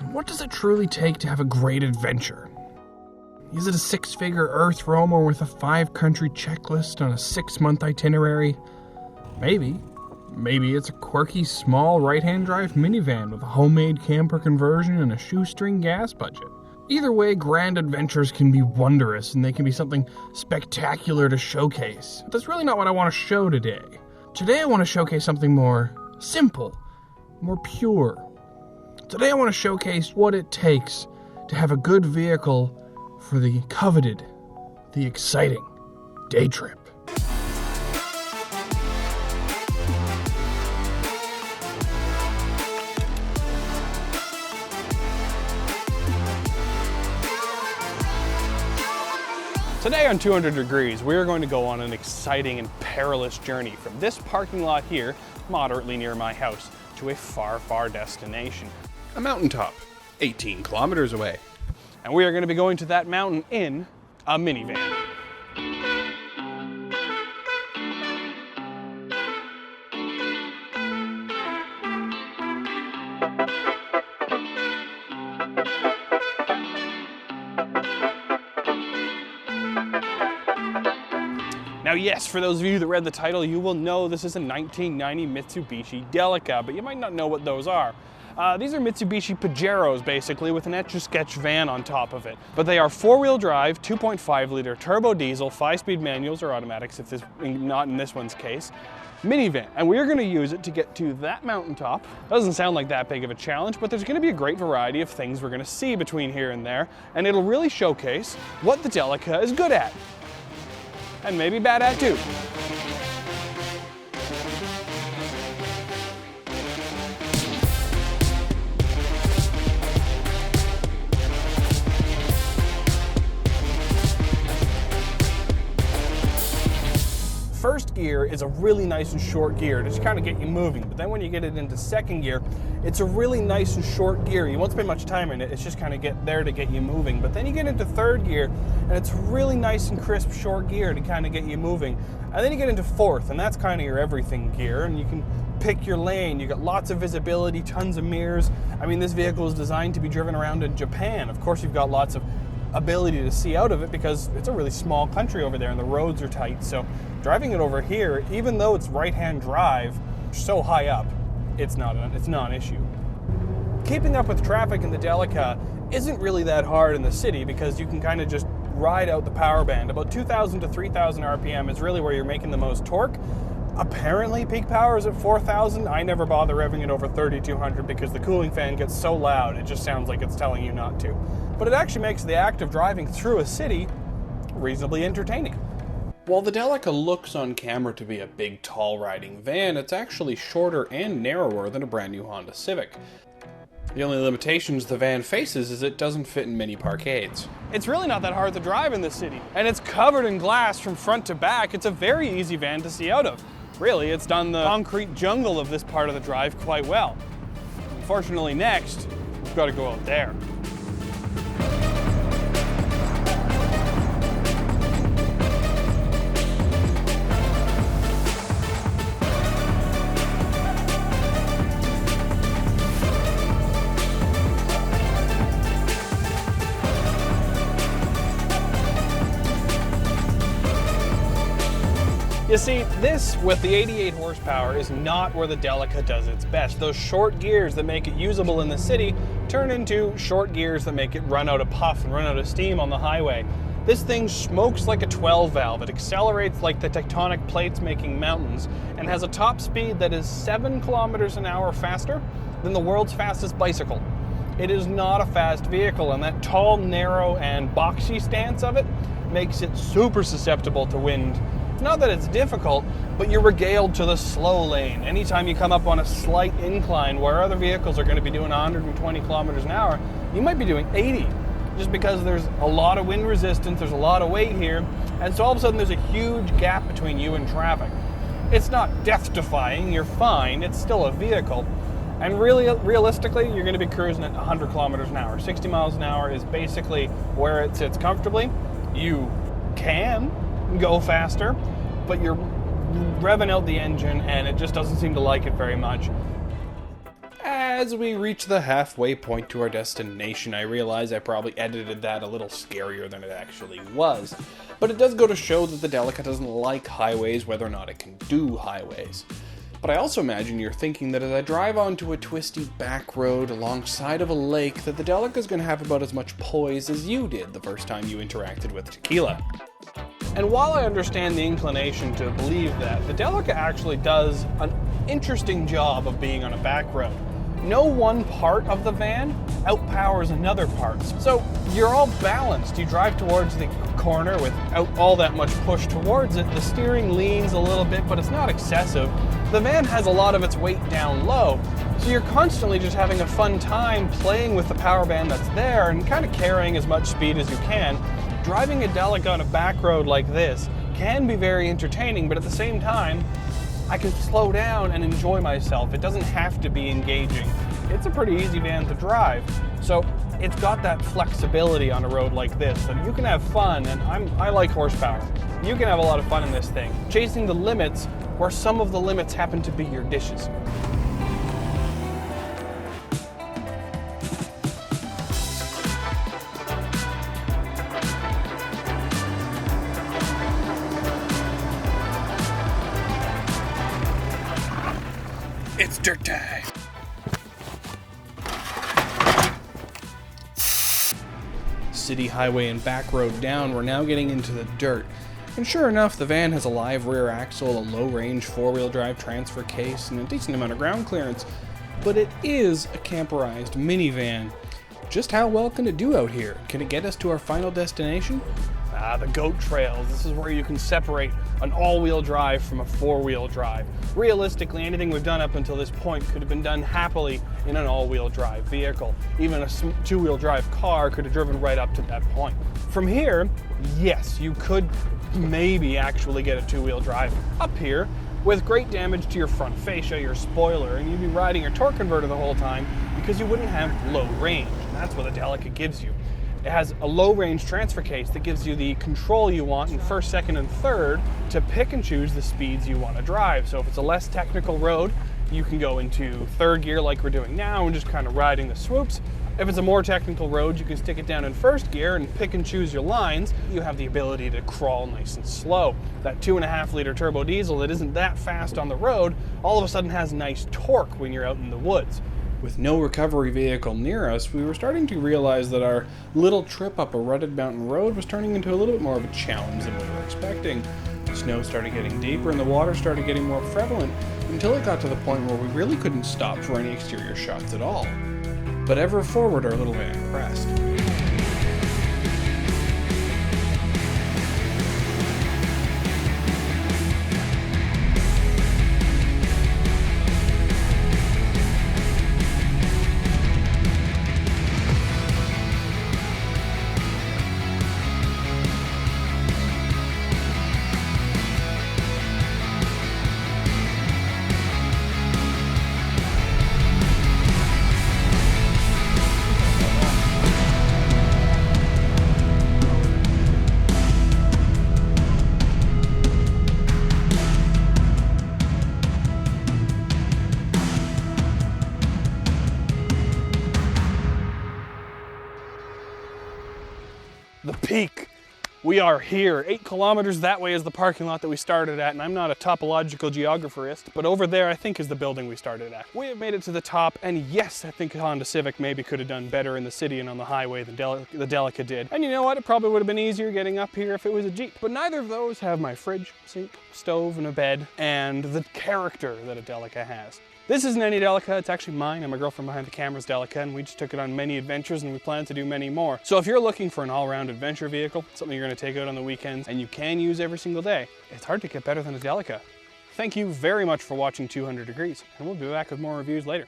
What does it truly take to have a great adventure? Is it a 6-figure earth roamer with a 5-country checklist on a 6-month itinerary? Maybe. Maybe it's a quirky, small, right-hand drive minivan with a homemade camper conversion and a shoestring gas budget. Either way, grand adventures can be wondrous and they can be something spectacular to showcase. But that's really not what I want to show today. Today I want to showcase something more simple, more pure. Today I want to showcase what it takes to have a good vehicle for the coveted, the exciting day trip. Today on 200 Degrees, we are going to go on an exciting and perilous journey from this parking lot here, moderately near my house, to a far, far destination. A mountaintop, 18 kilometers away. And we are going to be going to that mountain in a minivan. Now yes, for those of you that read the title, you will know this is a 1990 Mitsubishi Delica, but you might not know what those are. These are Mitsubishi Pajeros, basically, with an Etch-a-Sketch van on top of it. But they are 4-wheel drive, 2.5-liter turbo diesel, 5-speed manuals or automatics, if this, not in this one's case, minivan. And we're going to use it to get to that mountaintop. Doesn't sound like that big of a challenge, but there's going to be a great variety of things we're going to see between here and there, and it'll really showcase what the Delica is good at. And maybe bad at too. First gear is a really nice and short gear to just kind of get you moving, but then when you get it into second gear, it's a really nice and short gear. You won't spend much time in it, it's just kind of get there to get you moving. But then you get into third gear, and it's really nice and crisp short gear to kind of get you moving. And then you get into fourth, and that's kind of your everything gear, and you can pick your lane. You got lots of visibility, tons of mirrors. I mean, this vehicle is designed to be driven around in Japan. Of course, you've got lots of ability to see out of it because it's a really small country over there and the roads are tight. So driving it over here, even though it's right-hand drive, so high up, it's not an issue. Keeping up with traffic in the Delica isn't really that hard in the city because you can kind of just ride out the power band. About 2,000 to 3,000 RPM is really where you're making the most torque. Apparently peak power is at 4,000. I never bother revving it over 3,200 because the cooling fan gets so loud, it just sounds like it's telling you not to. But it actually makes the act of driving through a city reasonably entertaining. While the Delica looks on camera to be a big, tall riding van, it's actually shorter and narrower than a brand new Honda Civic. The only limitations the van faces is it doesn't fit in many parkades. It's really not that hard to drive in this city, and it's covered in glass from front to back. It's a very easy van to see out of. Really, it's done the concrete jungle of this part of the drive quite well. Unfortunately, next, we've got to go out there. You see, this with the 88 horsepower is not where the Delica does its best. Those short gears that make it usable in the city turn into short gears that make it run out of puff and run out of steam on the highway. This thing smokes like a 12 valve. It accelerates like the tectonic plates making mountains and has a top speed that is 7 kilometers an hour faster than the world's fastest bicycle. It is not a fast vehicle, and that tall, narrow, and boxy stance of it makes it super susceptible to wind. It's not that it's difficult, but you're regaled to the slow lane. Anytime you come up on a slight incline where other vehicles are going to be doing 120 kilometers an hour, you might be doing 80, just because there's a lot of wind resistance, there's a lot of weight here, and so all of a sudden there's a huge gap between you and traffic. It's not death-defying, you're fine, it's still a vehicle, and really, realistically, you're going to be cruising at 100 kilometers an hour. 60 miles an hour is basically where it sits comfortably. You can go faster, but you're revving out the engine and it just doesn't seem to like it very much. As we reach the halfway point to our destination, I realize I probably edited that a little scarier than it actually was. But it does go to show that the Delica doesn't like highways, whether or not it can do highways. But I also imagine you're thinking that as I drive onto a twisty back road alongside of a lake, that the Delica is going to have about as much poise as you did the first time you interacted with tequila. And while I understand the inclination to believe that, the Delica actually does an interesting job of being on a back road. No one part of the van outpowers another part. So you're all balanced. You drive towards the corner without all that much push towards it. The steering leans a little bit, but it's not excessive. The van has a lot of its weight down low. So you're constantly just having a fun time playing with the power band that's there and kind of carrying as much speed as you can. Driving a Delica on a back road like this can be very entertaining, but at the same time, I can slow down and enjoy myself. It doesn't have to be engaging. It's a pretty easy van to drive. So it's got that flexibility on a road like this that you can have fun, and I like horsepower. You can have a lot of fun in this thing, chasing the limits where some of the limits happen to be your dishes. It's dirt time! City highway and back road down, we're now getting into the dirt. And sure enough, the van has a live rear axle, a low-range four-wheel drive transfer case, and a decent amount of ground clearance. But it is a camperized minivan. Just how well can it do out here? Can it get us to our final destination? The goat trails. This is where you can separate an all-wheel drive from a four-wheel drive. Realistically, anything we've done up until this point could have been done happily in an all-wheel drive vehicle. Even a two-wheel drive car could have driven right up to that point. From here, yes, you could maybe actually get a two-wheel drive up here with great damage to your front fascia, your spoiler, and you'd be riding your torque converter the whole time because you wouldn't have low range. And that's what the Delica gives you. It has a low-range transfer case that gives you the control you want in first, second, and third to pick and choose the speeds you want to drive. So if it's a less technical road, you can go into third gear like we're doing now and just kind of riding the swoops. If it's a more technical road, you can stick it down in first gear and pick and choose your lines. You have the ability to crawl nice and slow. That 2.5-liter turbo diesel that isn't that fast on the road, all of a sudden has nice torque when you're out in the woods. With no recovery vehicle near us, we were starting to realize that our little trip up a rutted mountain road was turning into a little bit more of a challenge than we were expecting. The snow started getting deeper and the water started getting more prevalent until it got to the point where we really couldn't stop for any exterior shots at all. But ever forward our little van pressed. The peak. We are here. 8 kilometers that way is the parking lot that we started at, and I'm not a topological geographerist, but over there I think is the building we started at. We have made it to the top, and yes, I think Honda Civic maybe could have done better in the city and on the highway than the Delica did. And you know what? It probably would have been easier getting up here if it was a Jeep. But neither of those have my fridge, sink, stove, and a bed, and the character that a Delica has. This isn't any Delica, it's actually mine and my girlfriend behind the camera's Delica, and we just took it on many adventures and we plan to do many more. So if you're looking for an all-round adventure vehicle, something you're going to take out on the weekends and you can use every single day, it's hard to get better than a Delica. Thank you very much for watching 200 Degrees, and we'll be back with more reviews later.